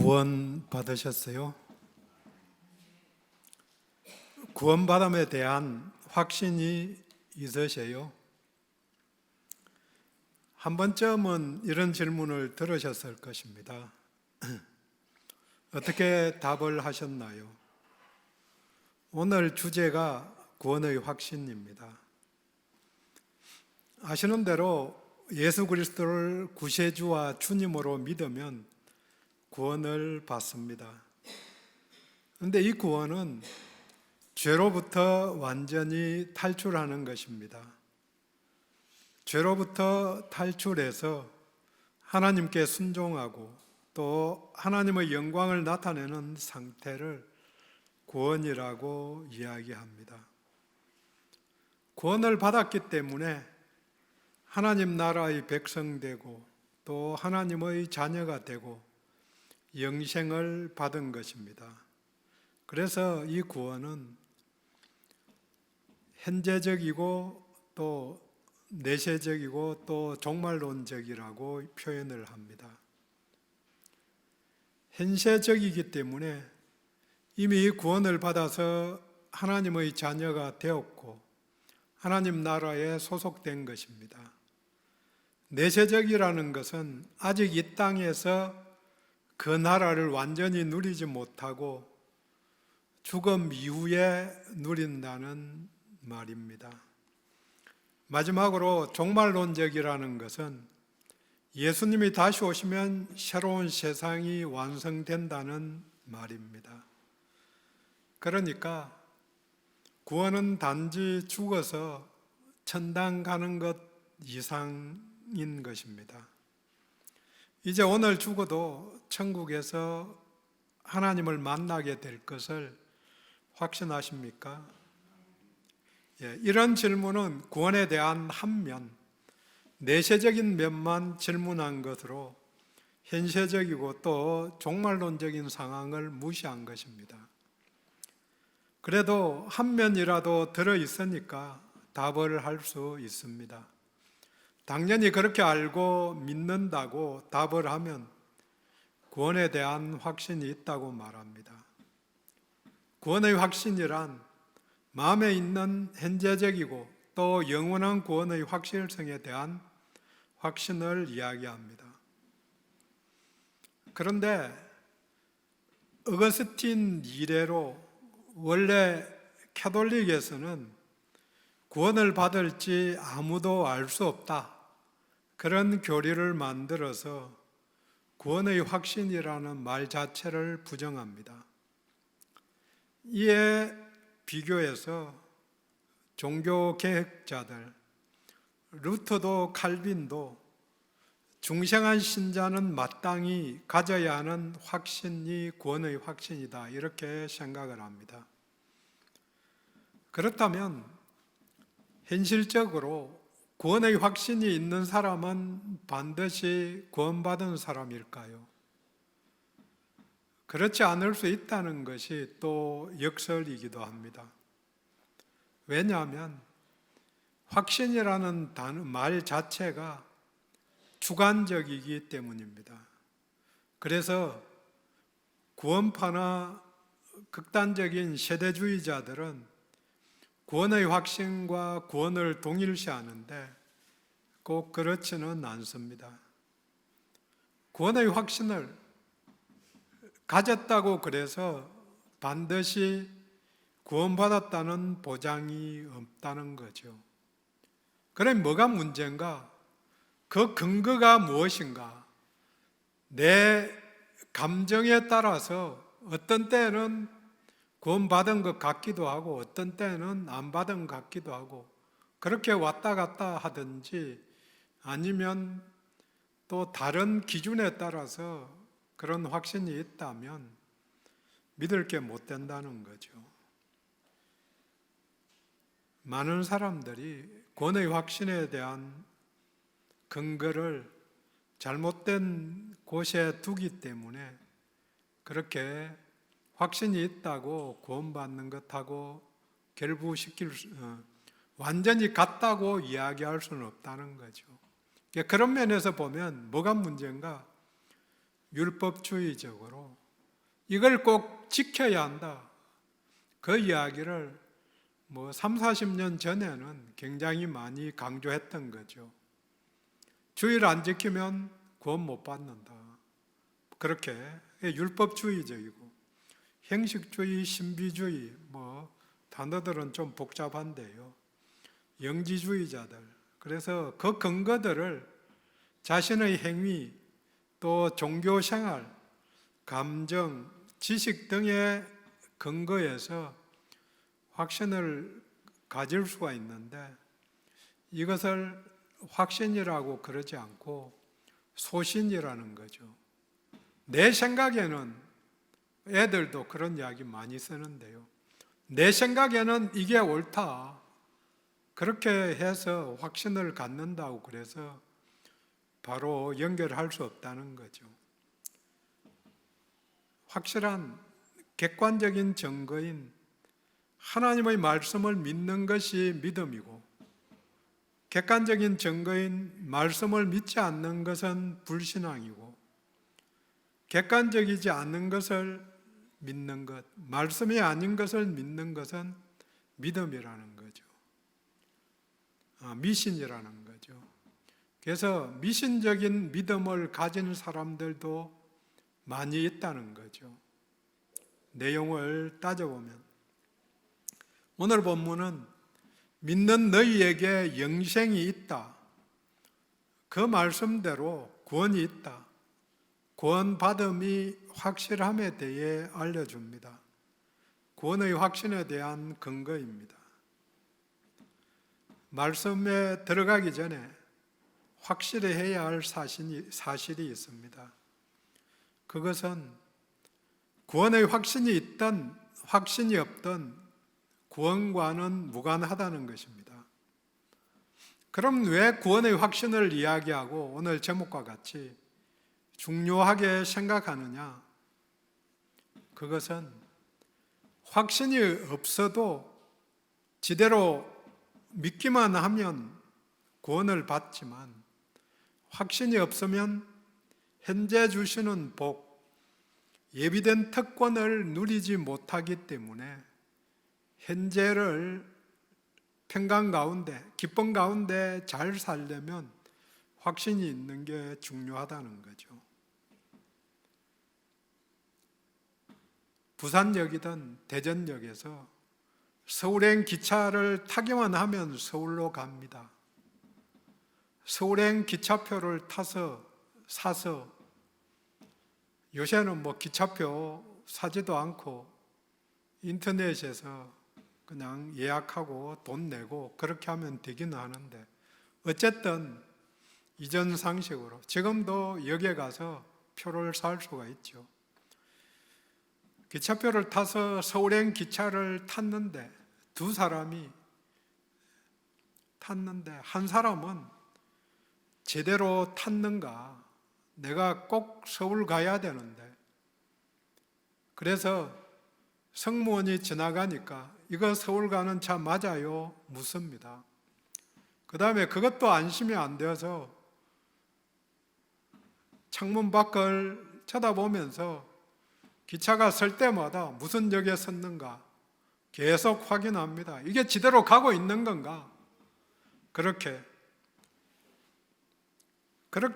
구원 받으셨어요? 구원받음에 대한 확신이 있으세요? 한 번쯤은 이런 질문을 들으셨을 것입니다. 어떻게 답을 하셨나요? 오늘 주제가 구원의 확신입니다. 아시는 대로 예수 그리스도를 구세주와 주님으로 믿으면 구원을 받습니다. 그런데 이 구원은 죄로부터 완전히 탈출하는 것입니다. 죄로부터 탈출해서 하나님께 순종하고 또 하나님의 영광을 나타내는 상태를 구원이라고 이야기합니다. 구원을 받았기 때문에 하나님 나라의 백성 되고 또 하나님의 자녀가 되고 영생을 받은 것입니다. 그래서 이 구원은 현재적이고 또 내세적이고 또 종말론적이라고 표현을 합니다. 현세적이기 때문에 이미 구원을 받아서 하나님의 자녀가 되었고 하나님 나라에 소속된 것입니다. 내세적이라는 것은 아직 이 땅에서 그 나라를 완전히 누리지 못하고 죽음 이후에 누린다는 말입니다. 마지막으로 종말론적이라는 것은 예수님이 다시 오시면 새로운 세상이 완성된다는 말입니다. 그러니까 구원은 단지 죽어서 천당 가는 것 이상인 것입니다. 이제 오늘 죽어도 천국에서 하나님을 만나게 될 것을 확신하십니까? 이런 질문은 구원에 대한 한 면, 내세적인 면만 질문한 것으로 현세적이고 또 종말론적인 상황을 무시한 것입니다. 그래도 한 면이라도 들어있으니까 답을 할 수 있습니다. 당연히 그렇게 알고 믿는다고 답을 하면 구원에 대한 확신이 있다고 말합니다. 구원의 확신이란 마음에 있는 현재적이고 또 영원한 구원의 확실성에 대한 확신을 이야기합니다. 그런데 어거스틴 이래로 원래 캐톨릭에서는 구원을 받을지 아무도 알 수 없다, 그런 교리를 만들어서 구원의 확신이라는 말 자체를 부정합니다. 이에 비교해서 종교 개혁자들, 루터도 칼빈도 중생한 신자는 마땅히 가져야 하는 확신이 구원의 확신이다, 이렇게 생각을 합니다. 그렇다면 현실적으로 구원의 확신이 있는 사람은 반드시 구원받은 사람일까요? 그렇지 않을 수 있다는 것이 또 역설이기도 합니다. 왜냐하면 확신이라는 말 자체가 주관적이기 때문입니다. 그래서 구원파나 극단적인 세대주의자들은 구원의 확신과 구원을 동일시하는데 꼭 그렇지는 않습니다. 구원의 확신을 가졌다고 그래서 반드시 구원받았다는 보장이 없다는 거죠. 그럼 뭐가 문제인가? 그 근거가 무엇인가? 내 감정에 따라서 어떤 때는 구원받은 것 같기도 하고 어떤 때는 안 받은 것 같기도 하고 그렇게 왔다 갔다 하든지 아니면 또 다른 기준에 따라서 그런 확신이 있다면 믿을 게 못 된다는 거죠. 많은 사람들이 구원의 확신에 대한 근거를 잘못된 곳에 두기 때문에 그렇게 확신이 있다고 구원받는 것하고 완전히 같다고 이야기할 수는 없다는 거죠. 그런 면에서 보면 뭐가 문제인가? 율법주의적으로 이걸 꼭 지켜야 한다. 그 이야기를 3, 40년 전에는 굉장히 많이 강조했던 거죠. 주의를 안 지키면 구원 못 받는다. 그렇게 율법주의적이고 형식주의, 신비주의 단어들은 좀 복잡한데요. 영지주의자들. 그래서 그 근거들을 자신의 행위, 또 종교생활, 감정, 지식 등의 근거에서 확신을 가질 수가 있는데 이것을 확신이라고 그러지 않고 소신이라는 거죠. 내 생각에는 애들도 그런 이야기 많이 쓰는데요. 내 생각에는 이게 옳다. 그렇게 해서 확신을 갖는다고 그래서 바로 연결할 수 없다는 거죠. 확실한 객관적인 증거인 하나님의 말씀을 믿는 것이 믿음이고 객관적인 증거인 말씀을 믿지 않는 것은 불신앙이고 객관적이지 않는 것을 믿는 것, 말씀이 아닌 것을 믿는 것은 믿음이라는 거죠. 미신이라는 거죠. 그래서 미신적인 믿음을 가진 사람들도 많이 있다는 거죠. 내용을 따져보면 오늘 본문은 믿는 너희에게 영생이 있다. 그 말씀대로 구원이 있다. 구원받음이 확실함에 대해 알려줍니다. 구원의 확신에 대한 근거입니다. 말씀에 들어가기 전에 확실히 해야 할 사실이 있습니다. 그것은 구원의 확신이 있든 확신이 없든 구원과는 무관하다는 것입니다. 그럼 왜 구원의 확신을 이야기하고 오늘 제목과 같이 중요하게 생각하느냐? 그것은 확신이 없어도 지대로 믿기만 하면 구원을 받지만 확신이 없으면 현재 주시는 복, 예비된 특권을 누리지 못하기 때문에 현재를 평강 가운데, 기쁨 가운데 잘 살려면 확신이 있는 게 중요하다는 거죠. 부산역이든 대전역에서 서울행 기차를 타기만 하면 서울로 갑니다. 서울행 기차표를 사서 요새는 기차표 사지도 않고 인터넷에서 그냥 예약하고 돈 내고 그렇게 하면 되기는 하는데 어쨌든 이전 상식으로 지금도 역에 가서 표를 살 수가 있죠. 기차표를 타서 서울행 기차를 탔는데 두 사람이 탔는데 한 사람은 제대로 탔는가? 내가 꼭 서울 가야 되는데 그래서 승무원이 지나가니까 이거 서울 가는 차 맞아요? 묻습니다. 그 다음에 그것도 안심이 안 되어서 창문 밖을 쳐다보면서 기차가 설 때마다 무슨 역에 섰는가 계속 확인합니다. 이게 제대로 가고 있는 건가? 그렇게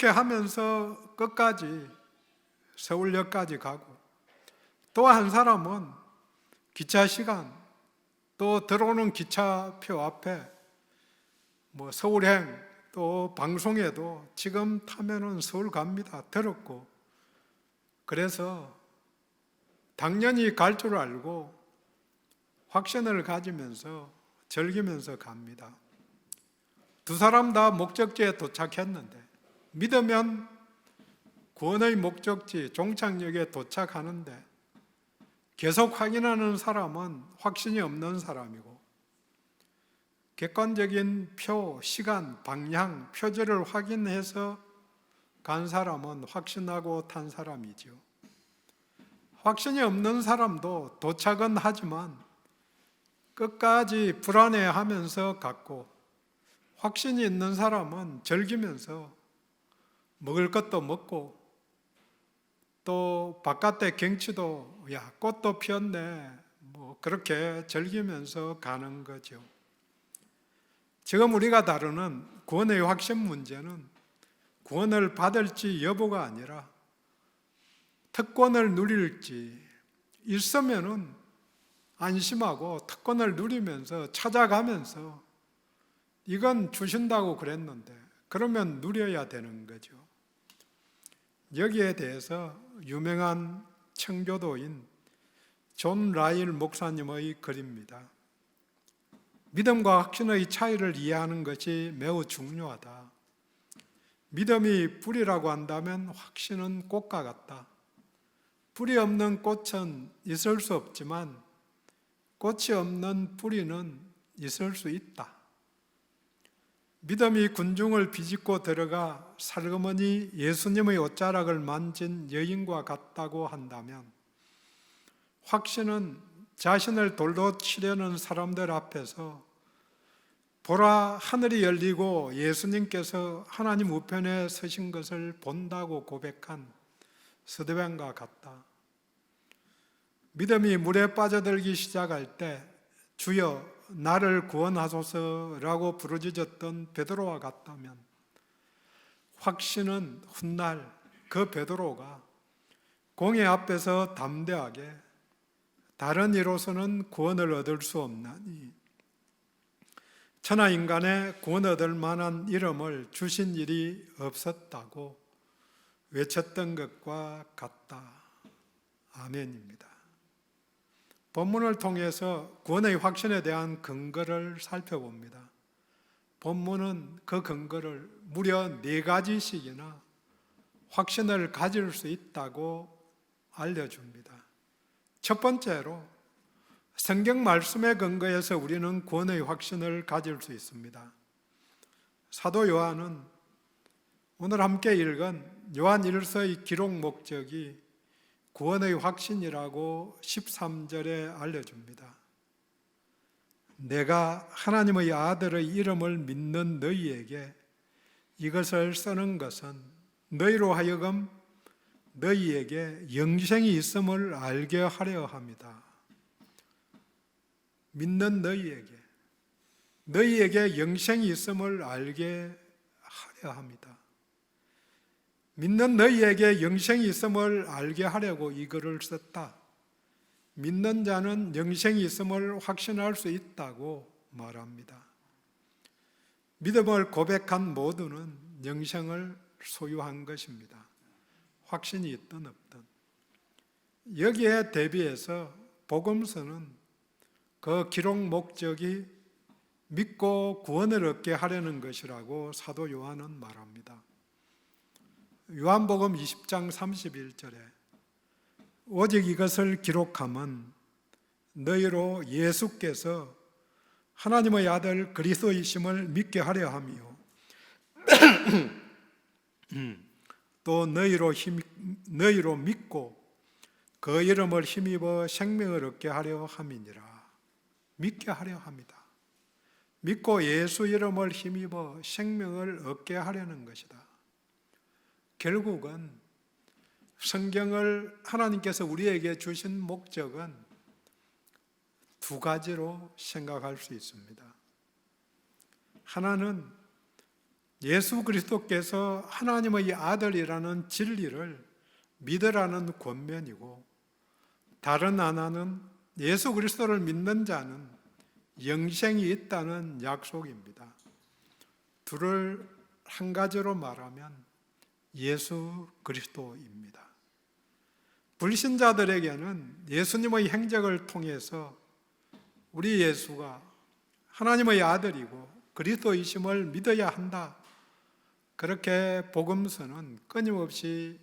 하면서 끝까지 서울역까지 가고 또 한 사람은 기차 시간 또 들어오는 기차표 앞에 서울행 또 방송에도 지금 타면은 서울 갑니다 들었고 그래서 당연히 갈 줄 알고 확신을 가지면서 즐기면서 갑니다. 두 사람 다 목적지에 도착했는데 믿으면 구원의 목적지 종착역에 도착하는데 계속 확인하는 사람은 확신이 없는 사람이고 객관적인 표, 시간, 방향, 표지를 확인해서 간 사람은 확신하고 탄 사람이죠. 확신이 없는 사람도 도착은 하지만 끝까지 불안해하면서 갔고 확신이 있는 사람은 즐기면서 먹을 것도 먹고 또 바깥의 경치도 야, 꽃도 피었네. 그렇게 즐기면서 가는 거죠. 지금 우리가 다루는 구원의 확신 문제는 구원을 받을지 여부가 아니라 특권을 누릴지, 있으면은 안심하고 특권을 누리면서 찾아가면서 이건 주신다고 그랬는데 그러면 누려야 되는 거죠. 여기에 대해서 유명한 청교도인 존 라일 목사님의 글입니다. 믿음과 확신의 차이를 이해하는 것이 매우 중요하다. 믿음이 뿌리라고 한다면 확신은 꽃과 같다. 뿌리 없는 꽃은 있을 수 없지만 꽃이 없는 뿌리는 있을 수 있다. 믿음이 군중을 비집고 들어가 살그머니 예수님의 옷자락을 만진 여인과 같다고 한다면 확신은 자신을 돌로 치려는 사람들 앞에서 보라, 하늘이 열리고 예수님께서 하나님 우편에 서신 것을 본다고 고백한 스데반과 같다. 믿음이 물에 빠져들기 시작할 때 주여 나를 구원하소서라고 부르짖었던 베드로와 같다면 확신은 훗날 그 베드로가 공회 앞에서 담대하게 다른 이로서는 구원을 얻을 수 없나니 천하 인간에 구원 얻을 만한 이름을 주신 일이 없었다고 외쳤던 것과 같다. 아멘입니다. 본문을 통해서 구원의 확신에 대한 근거를 살펴봅니다. 본문은 그 근거를 무려 4가지씩이나 확신을 가질 수 있다고 알려줍니다. 첫 번째로 성경 말씀에 근거해서 우리는 구원의 확신을 가질 수 있습니다. 사도 요한은 오늘 함께 읽은 요한 1서의 기록 목적이 구원의 확신이라고 13절에 알려줍니다. 내가 하나님의 아들의 이름을 믿는 너희에게 이것을 쓰는 것은 너희로 하여금 너희에게 영생이 있음을 알게 하려 합니다. 믿는 너희에게 영생이 있음을 알게 하려 합니다. 믿는 너희에게 영생이 있음을 알게 하려고 이 글을 썼다. 믿는 자는 영생이 있음을 확신할 수 있다고 말합니다. 믿음을 고백한 모두는 영생을 소유한 것입니다. 확신이 있든 없든. 여기에 대비해서 복음서는 그 기록 목적이 믿고 구원을 얻게 하려는 것이라고 사도 요한은 말합니다. 요한복음 20장 31절에 오직 이것을 기록함은 너희로 예수께서 하나님의 아들 그리스도이심을 믿게 하려 함이요 또 너희로 믿고 그 이름을 힘입어 생명을 얻게 하려 함이니라. 믿게 하려 합니다. 믿고 예수 이름을 힘입어 생명을 얻게 하려는 것이다. 결국은 성경을 하나님께서 우리에게 주신 목적은 2가지로 생각할 수 있습니다. 하나는 예수 그리스도께서 하나님의 아들이라는 진리를 믿으라는 권면이고, 다른 하나는 예수 그리스도를 믿는 자는 영생이 있다는 약속입니다. 둘을 한 가지로 말하면 예수 그리스도입니다. 불신자들에게는 예수님의 행적을 통해서 우리 예수가 하나님의 아들이고 그리스도이심을 믿어야 한다. 그렇게 복음서는 끊임없이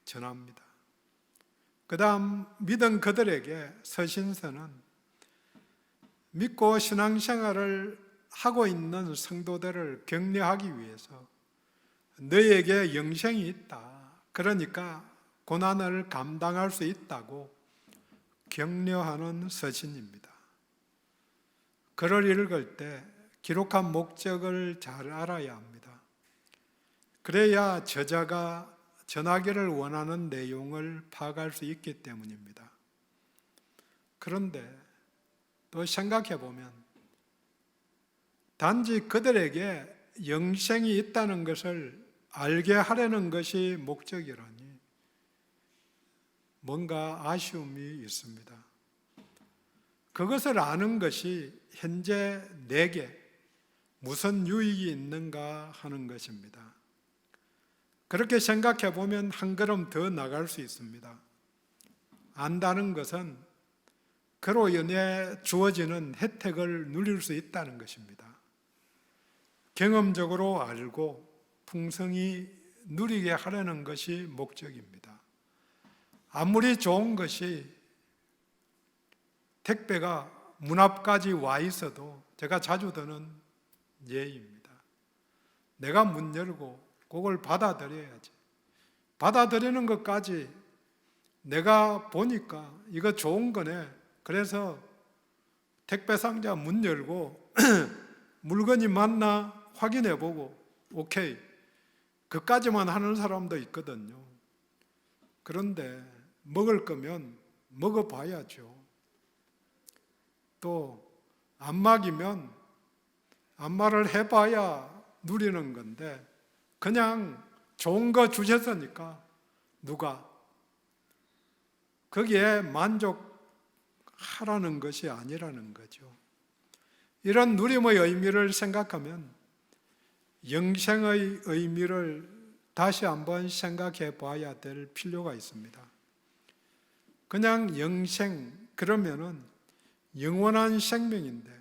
전합니다. 그 다음 믿은 그들에게 서신서는 믿고 신앙생활을 하고 있는 성도들을 격려하기 위해서 너희에게 영생이 있다. 그러니까 고난을 감당할 수 있다고 격려하는 서신입니다. 글을 읽을 때 기록한 목적을 잘 알아야 합니다. 그래야 저자가 전하기를 원하는 내용을 파악할 수 있기 때문입니다. 그런데 또 생각해 보면 단지 그들에게 영생이 있다는 것을 알게 하려는 것이 목적이라니 뭔가 아쉬움이 있습니다. 그것을 아는 것이 현재 내게 무슨 유익이 있는가 하는 것입니다. 그렇게 생각해 보면 한 걸음 더 나갈 수 있습니다. 안다는 것은 그로 인해 주어지는 혜택을 누릴 수 있다는 것입니다. 경험적으로 알고 풍성히 누리게 하려는 것이 목적입니다. 아무리 좋은 것이 택배가 문 앞까지 와 있어도 제가 자주 드는 예입니다. 내가 문 열고 그걸 받아들여야지. 받아들이는 것까지 내가 보니까 이거 좋은 거네. 그래서 택배 상자 문 열고 물건이 맞나 확인해 보고 오케이. 그까지만 하는 사람도 있거든요. 그런데 먹을 거면 먹어봐야죠. 또 안막이면 안마를 해봐야 누리는 건데 그냥 좋은 거 주셨으니까 누가 거기에 만족하라는 것이 아니라는 거죠. 이런 누림의 의미를 생각하면 영생의 의미를 다시 한번 생각해 봐야 될 필요가 있습니다. 그냥 영생 그러면은 영원한 생명인데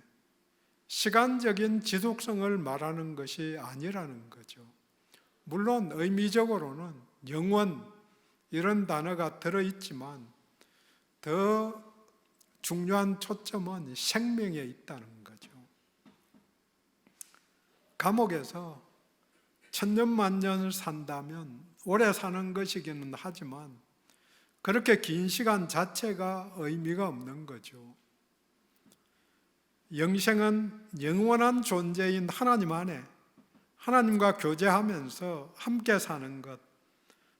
시간적인 지속성을 말하는 것이 아니라는 거죠. 물론 의미적으로는 영원 이런 단어가 들어있지만 더 중요한 초점은 생명에 있다는 거죠. 감옥에서 천년만년 산다면 오래 사는 것이기는 하지만 그렇게 긴 시간 자체가 의미가 없는 거죠. 영생은 영원한 존재인 하나님 안에 하나님과 교제하면서 함께 사는 것,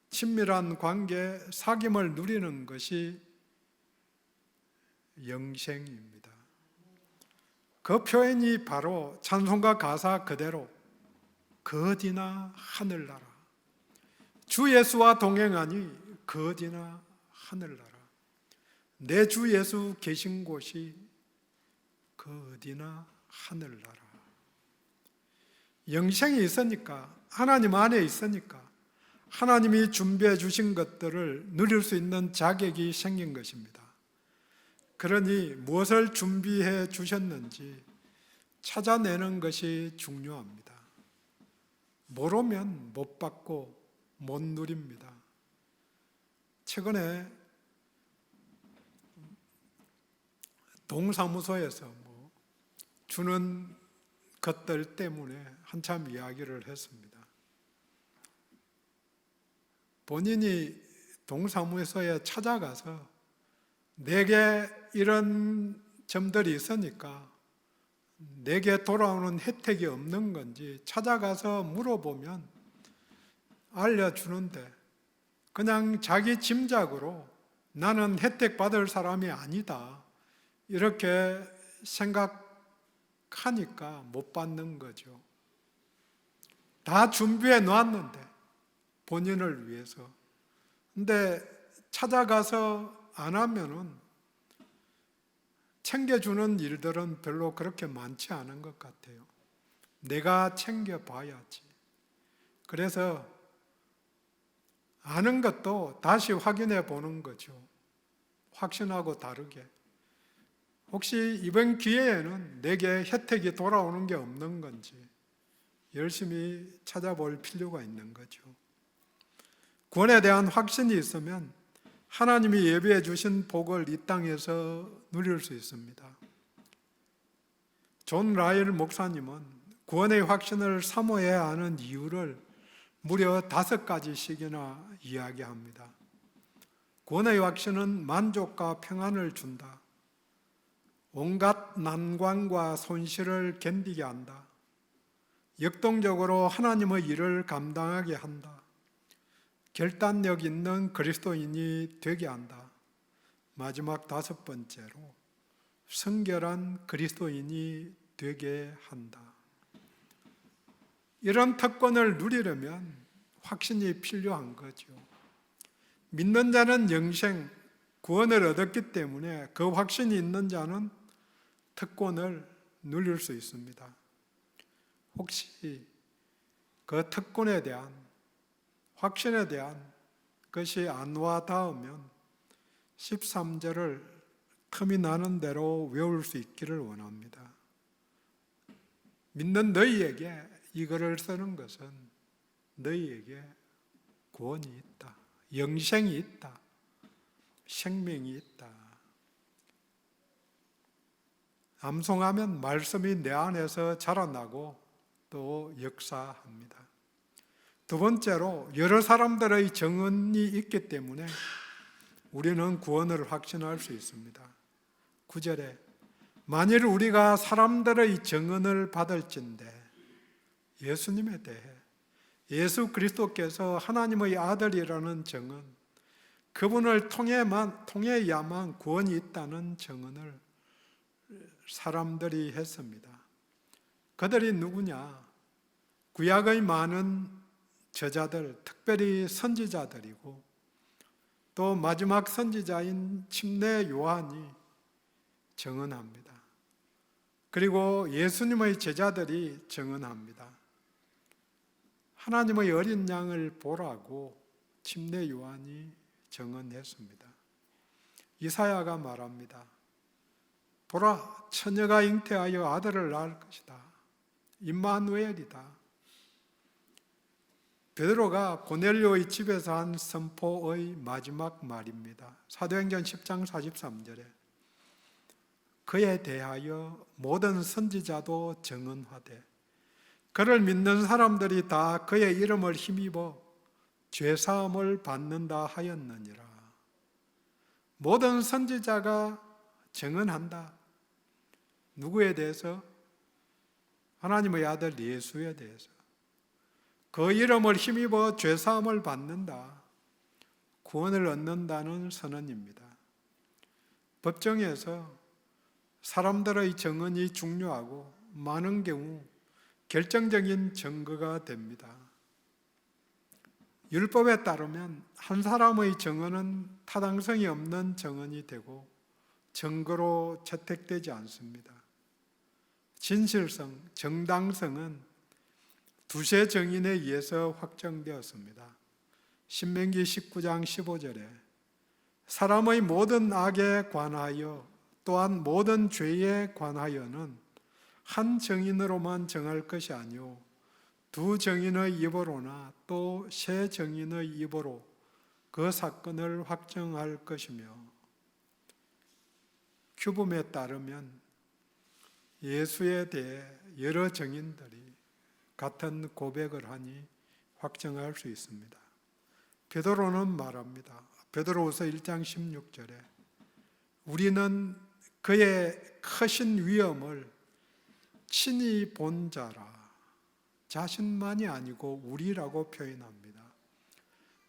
친밀한 관계, 사귐을 누리는 것이 영생입니다. 그 표현이 바로 찬송가 가사 그대로 그 어디나 하늘나라, 주 예수와 동행하니 그 어디나 하늘나라, 내 주 예수 계신 곳이 그 어디나 하늘나라. 영생이 있으니까, 하나님 안에 있으니까 하나님이 준비해 주신 것들을 누릴 수 있는 자격이 생긴 것입니다. 그러니 무엇을 준비해 주셨는지 찾아내는 것이 중요합니다. 모르면 못 받고 못 누립니다. 최근에 동사무소에서 주는 것들 때문에 한참 이야기를 했습니다. 본인이 동사무소에 찾아가서 내게 이런 점들이 있으니까 내게 돌아오는 혜택이 없는 건지 찾아가서 물어보면 알려주는데 그냥 자기 짐작으로 나는 혜택 받을 사람이 아니다 이렇게 생각하니까 못 받는 거죠. 다 준비해 놨는데 본인을 위해서. 근데 찾아가서 안 하면은 챙겨주는 일들은 별로 그렇게 많지 않은 것 같아요. 내가 챙겨봐야지. 그래서 아는 것도 다시 확인해 보는 거죠. 확신하고 다르게. 혹시 이번 기회에는 내게 혜택이 돌아오는 게 없는 건지 열심히 찾아볼 필요가 있는 거죠. 구원에 대한 확신이 있으면 하나님이 예비해 주신 복을 이 땅에서 누릴 수 있습니다. 존 라일 목사님은 구원의 확신을 사모해야 하는 이유를 무려 5가지씩이나 이야기합니다. 구원의 확신은 만족과 평안을 준다. 온갖 난관과 손실을 견디게 한다. 역동적으로 하나님의 일을 감당하게 한다. 결단력 있는 그리스도인이 되게 한다. 마지막 5번째로 성결한 그리스도인이 되게 한다. 이런 특권을 누리려면 확신이 필요한 거죠. 믿는 자는 영생, 구원을 얻었기 때문에 그 확신이 있는 자는 특권을 누릴 수 있습니다. 혹시 그 특권에 대한, 확신에 대한 것이 안 와 닿으면 13절을 틈이 나는 대로 외울 수 있기를 원합니다. 믿는 너희에게 이거를 쓰는 것은 너희에게 구원이 있다, 영생이 있다, 생명이 있다. 암송하면 말씀이 내 안에서 자라나고 또 역사합니다. 두 번째로 여러 사람들의 정언이 있기 때문에 우리는 구원을 확신할 수 있습니다. 9절에 만일 우리가 사람들의 정언을 받을진대, 예수님에 대해 예수 그리스도께서 하나님의 아들이라는 정언, 그분을 통해야만 구원이 있다는 정언을 사람들이 했습니다. 그들이 누구냐? 구약의 많은 저자들, 특별히 선지자들이고 또 마지막 선지자인 침례 요한이 정언합니다. 그리고 예수님의 제자들이 정언합니다. 하나님의 어린 양을 보라고 침례 요한이 정언했습니다. 이사야가 말합니다. 보라, 처녀가 잉태하여 아들을 낳을 것이다. 임마누엘이다. 베드로가 고넬료의 집에서 한 선포의 마지막 말입니다. 사도행전 10장 43절에 그에 대하여 모든 선지자도 정언하되 그를 믿는 사람들이 다 그의 이름을 힘입어 죄사함을 받는다 하였느니라. 모든 선지자가 정언한다. 누구에 대해서? 하나님의 아들 예수에 대해서. 그 이름을 힘입어 죄사함을 받는다. 구원을 얻는다는 선언입니다. 법정에서 사람들의 정언이 중요하고 많은 경우 결정적인 증거가 됩니다. 율법에 따르면 한 사람의 정언은 타당성이 없는 정언이 되고 증거로 채택되지 않습니다. 진실성, 정당성은 두세 정인에 의해서 확정되었습니다. 신명기 19장 15절에 사람의 모든 악에 관하여 또한 모든 죄에 관하여는 한 정인으로만 정할 것이 아니요 두 정인의 입으로나 또 세 정인의 입으로 그 사건을 확정할 것이며, 규범에 따르면 예수에 대해 여러 정인들이 같은 고백을 하니 확정할 수 있습니다. 베드로는 말합니다. 베드로후서 1장 16절에 우리는 그의 크신 위엄을 친히 본 자라. 자신만이 아니고 우리라고 표현합니다.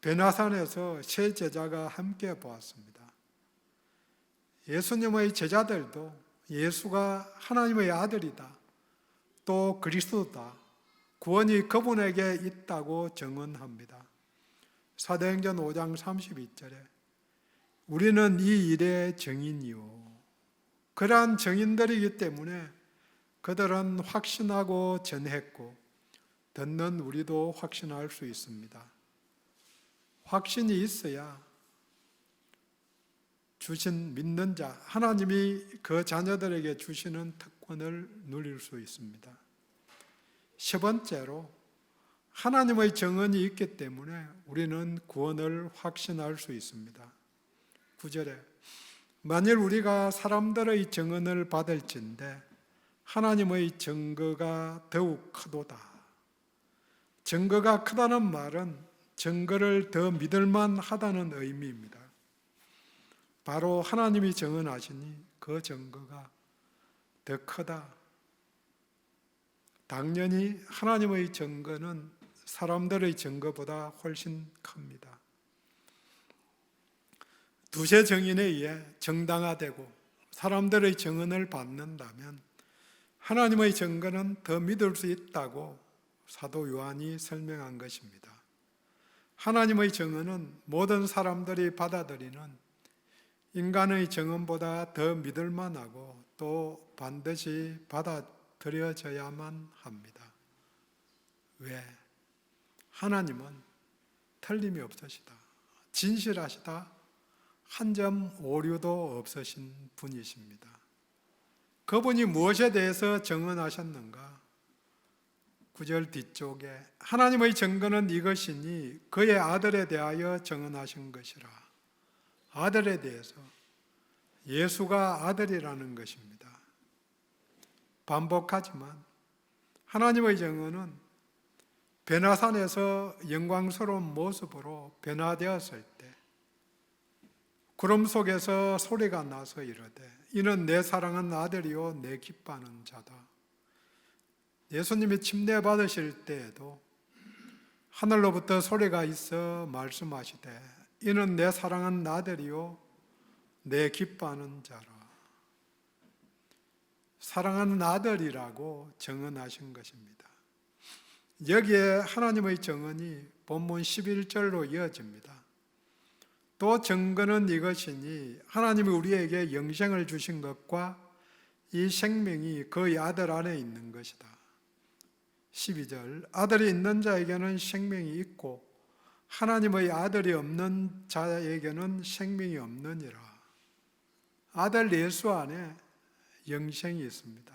베나산에서 세 제자가 함께 보았습니다. 예수님의 제자들도 예수가 하나님의 아들이다, 또 그리스도다, 구원이 그분에게 있다고 증언합니다. 사도행전 5장 32절에 우리는 이 일의 증인이요. 그러한 증인들이기 때문에 그들은 확신하고 전했고 듣는 우리도 확신할 수 있습니다. 확신이 있어야 주신 믿는 자, 하나님이 그 자녀들에게 주시는 특권을 누릴 수 있습니다. 세 번째로 하나님의 정언이 있기 때문에 우리는 구원을 확신할 수 있습니다. 9절에 만일 우리가 사람들의 정언을 받을진대 하나님의 증거가 더욱 크도다. 증거가 크다는 말은 증거를 더 믿을만 하다는 의미입니다. 바로 하나님이 정언하시니 그 증거가 더 크다. 당연히 하나님의 증거는 사람들의 증거보다 훨씬 큽니다. 두세 증인에 의해 정당화되고 사람들의 증언을 받는다면 하나님의 증거는 더 믿을 수 있다고 사도 요한이 설명한 것입니다. 하나님의 증언은 모든 사람들이 받아들이는 인간의 증언보다 더 믿을 만하고 또 반드시 받아들여져야만 합니다. 왜? 하나님은 틀림이 없으시다. 진실하시다. 한 점 오류도 없으신 분이십니다. 그분이 무엇에 대해서 증언하셨는가? 9절 뒤쪽에 하나님의 증거는 이것이니 그의 아들에 대하여 증언하신 것이라. 아들에 대해서 예수가 아들이라는 것입니다. 반복하지만 하나님의 증언은 베나산에서 영광스러운 모습으로 변화되었을 때 구름 속에서 소리가 나서 이르되 이는 내 사랑하는 아들이요 내 기뻐하는 자다. 예수님이 침례 받으실 때에도 하늘로부터 소리가 있어 말씀하시되 이는 내 사랑하는 아들이요 내 기뻐하는 자라. 사랑하는 아들이라고 증언하신 것입니다. 여기에 하나님의 증언이 본문 11절로 이어집니다. 또 증거는 이것이니 하나님이 우리에게 영생을 주신 것과 이 생명이 그의 아들 안에 있는 것이다. 12절 아들이 있는 자에게는 생명이 있고 하나님의 아들이 없는 자에게는 생명이 없느니라. 아들 예수 안에 영생이 있습니다.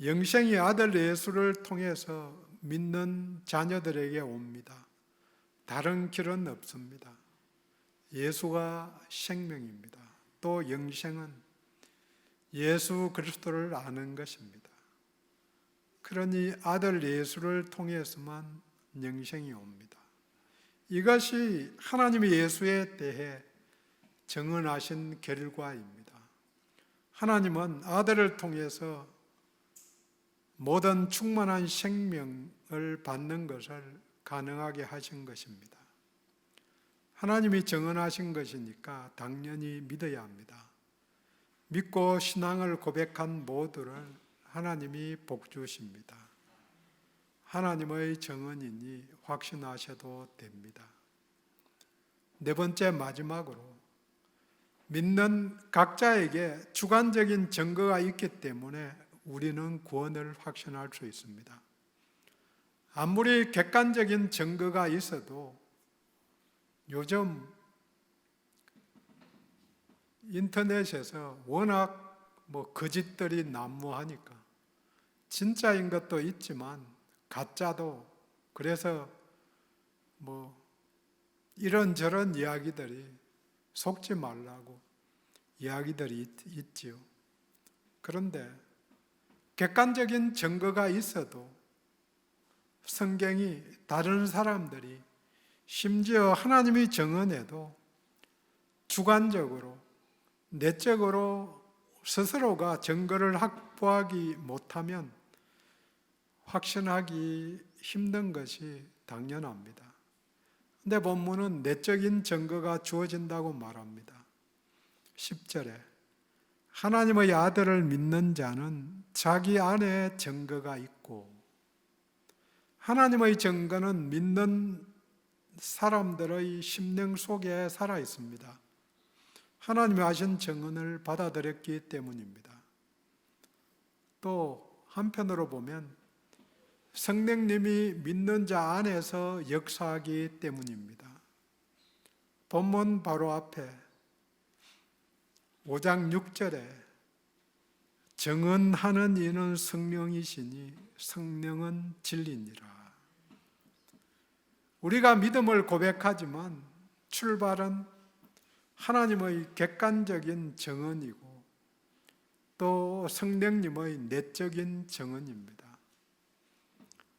영생이 아들 예수를 통해서 믿는 자녀들에게 옵니다. 다른 길은 없습니다. 예수가 생명입니다. 또 영생은 예수 그리스도를 아는 것입니다. 그러니 아들 예수를 통해서만 영생이 옵니다. 이것이 하나님이 예수에 대해 증언하신 결과입니다. 하나님은 아들을 통해서 모든 충만한 생명을 받는 것을 가능하게 하신 것입니다. 하나님이 증언하신 것이니까 당연히 믿어야 합니다. 믿고 신앙을 고백한 모두를 하나님이 복 주십니다. 하나님의 증언이니 확신하셔도 됩니다. 네 번째 마지막으로 믿는 각자에게 주관적인 증거가 있기 때문에 우리는 구원을 확신할 수 있습니다. 아무리 객관적인 증거가 있어도 요즘 인터넷에서 워낙 거짓들이 난무하니까 진짜인 것도 있지만 가짜도, 그래서 이런저런 이야기들이 속지 말라고 이야기들이 있지요. 그런데 객관적인 증거가 있어도 성경이 다른 사람들이 심지어 하나님이 증언해도 주관적으로 내적으로 스스로가 증거를 확보하기 못하면 확신하기 힘든 것이 당연합니다. 근데 본문은 내적인 증거가 주어진다고 말합니다. 10절에 하나님의 아들을 믿는 자는 자기 안에 증거가 있고, 하나님의 증거는 믿는 사람들의 심령 속에 살아 있습니다. 하나님이 하신 증언을 받아들였기 때문입니다. 또 한편으로 보면 성령님이 믿는 자 안에서 역사하기 때문입니다. 본문 바로 앞에 5장 6절에 증언하는 이는 성령이시니 성령은 진리니라. 우리가 믿음을 고백하지만 출발은 하나님의 객관적인 증언이고 또 성령님의 내적인 증언입니다.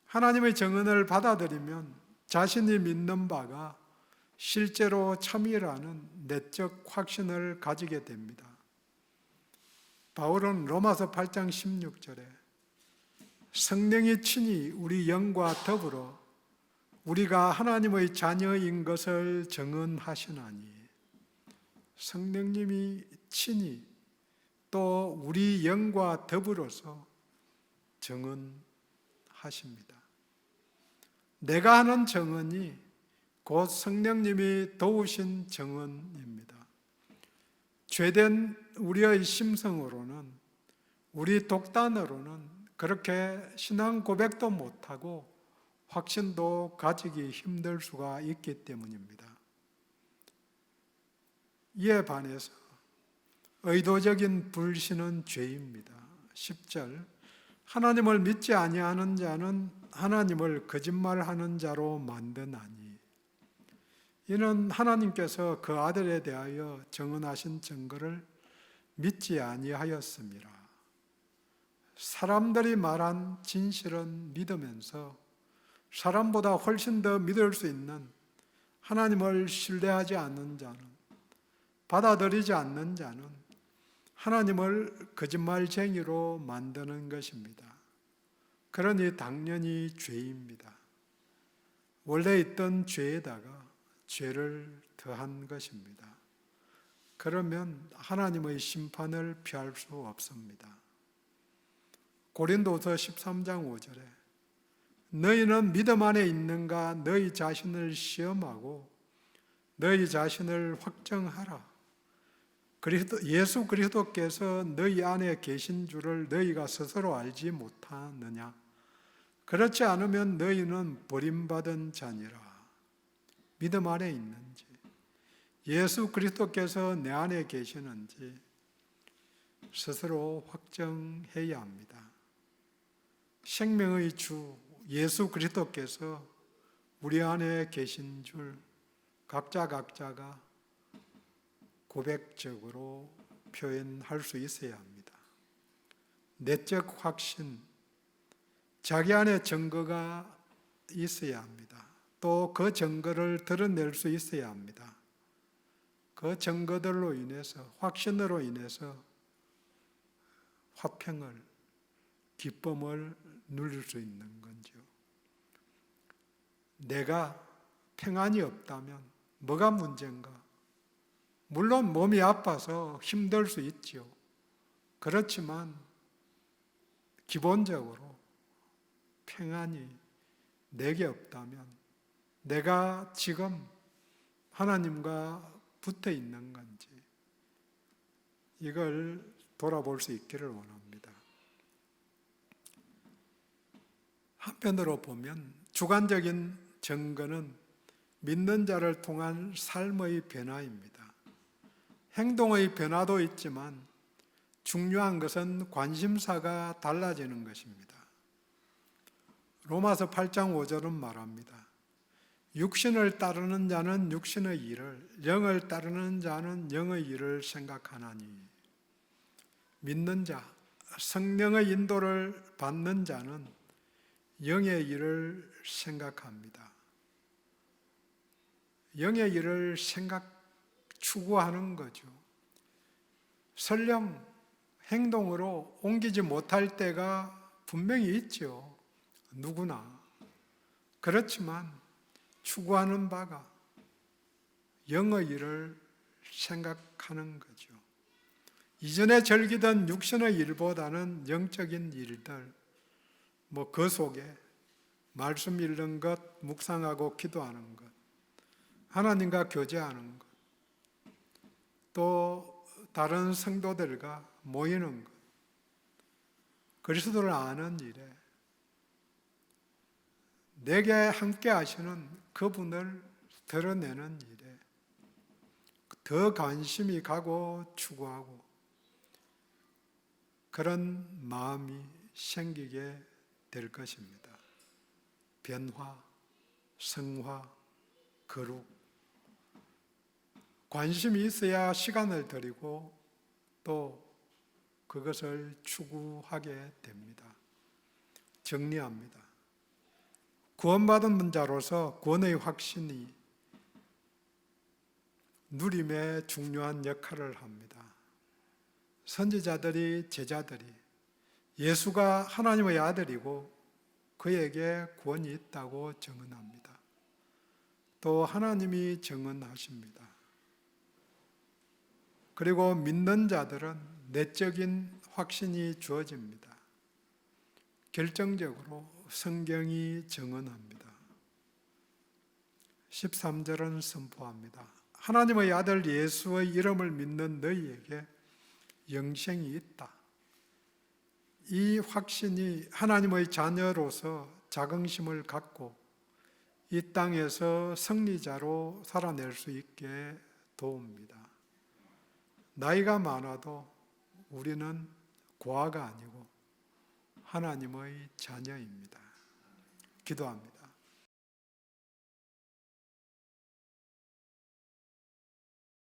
하나님의 증언을 받아들이면 자신이 믿는 바가 실제로 참이라는 내적 확신을 가지게 됩니다. 바울은 로마서 8장 16절에 성령이 친히 우리 영과 더불어 우리가 하나님의 자녀인 것을 증언하시나니 성령님이 친히 또 우리 영과 더불어서 증언하십니다. 내가 하는 증언이 곧 성령님이 도우신 증언입니다. 죄된 우리의 심성으로는, 우리 독단으로는 그렇게 신앙 고백도 못하고 확신도 가지기 힘들 수가 있기 때문입니다. 이에 반해서 의도적인 불신은 죄입니다. 10절, 하나님을 믿지 아니하는 자는 하나님을 거짓말하는 자로 만드나니, 이는 하나님께서 그 아들에 대하여 증언하신 증거를 믿지 아니하였습니다. 사람들이 말한 진실은 믿으면서 사람보다 훨씬 더 믿을 수 있는 하나님을 신뢰하지 않는 자는, 받아들이지 않는 자는 하나님을 거짓말쟁이로 만드는 것입니다. 그러니 당연히 죄입니다. 원래 있던 죄에다가 죄를 더한 것입니다. 그러면 하나님의 심판을 피할 수 없습니다. 고린도서 13장 5절에 너희는 믿음 안에 있는가 너희 자신을 시험하고 너희 자신을 확정하라. 예수 그리스도께서 너희 안에 계신 줄을 너희가 스스로 알지 못하느냐? 그렇지 않으면 너희는 버림받은 자니라. 믿음 안에 있는지, 예수 그리스도께서 내 안에 계시는지 스스로 확정해야 합니다. 생명의 주 예수 그리스도께서 우리 안에 계신 줄 각자가 고백적으로 표현할 수 있어야 합니다. 내적 확신, 자기 안에 증거가 있어야 합니다. 또 그 증거를 드러낼 수 있어야 합니다. 그 증거들로 인해서, 확신으로 인해서 화평을, 기쁨을 누릴 수 있는 건죠. 내가 평안이 없다면 뭐가 문제인가? 물론 몸이 아파서 힘들 수 있지요. 그렇지만 기본적으로 평안이 내게 없다면 내가 지금 하나님과 붙어 있는 건지 이걸 돌아볼 수 있기를 원합니다. 한편으로 보면 주관적인 증거는 믿는 자를 통한 삶의 변화입니다. 행동의 변화도 있지만 중요한 것은 관심사가 달라지는 것입니다. 로마서 8장 5절은 말합니다. 육신을 따르는 자는 육신의 일을, 영을 따르는 자는 영의 일을 생각하나니. 믿는 자, 성령의 인도를 받는 자는 영의 일을 생각합니다. 영의 일을 추구하는 거죠. 설령 행동으로 옮기지 못할 때가 분명히 있죠. 누구나. 그렇지만 추구하는 바가 영의 일을 생각하는 거죠. 이전에 즐기던 육신의 일보다는 영적인 일들, 그 속에 말씀 읽는 것, 묵상하고 기도하는 것, 하나님과 교제하는 것, 또 다른 성도들과 모이는 것, 그리스도를 아는 일에 내게 함께 하시는 그분을 드러내는 일에 더 관심이 가고 추구하고 그런 마음이 생기게 될 것입니다. 변화, 성화, 거룩. 관심이 있어야 시간을 들이고 또 그것을 추구하게 됩니다. 정리합니다. 구원받은 자로서 구원의 확신이 누림에 중요한 역할을 합니다. 선지자들이, 제자들이 예수가 하나님의 아들이고 그에게 구원이 있다고 증언합니다. 또 하나님이 증언하십니다. 그리고 믿는 자들은 내적인 확신이 주어집니다. 결정적으로 성경이 증언합니다. 13절은 선포합니다. 하나님의 아들 예수의 이름을 믿는 너희에게 영생이 있다. 이 확신이 하나님의 자녀로서 자긍심을 갖고 이 땅에서 승리자로 살아낼 수 있게 도웁니다. 나이가 많아도 우리는 고아가 아니고 하나님의 자녀입니다. 기도합니다.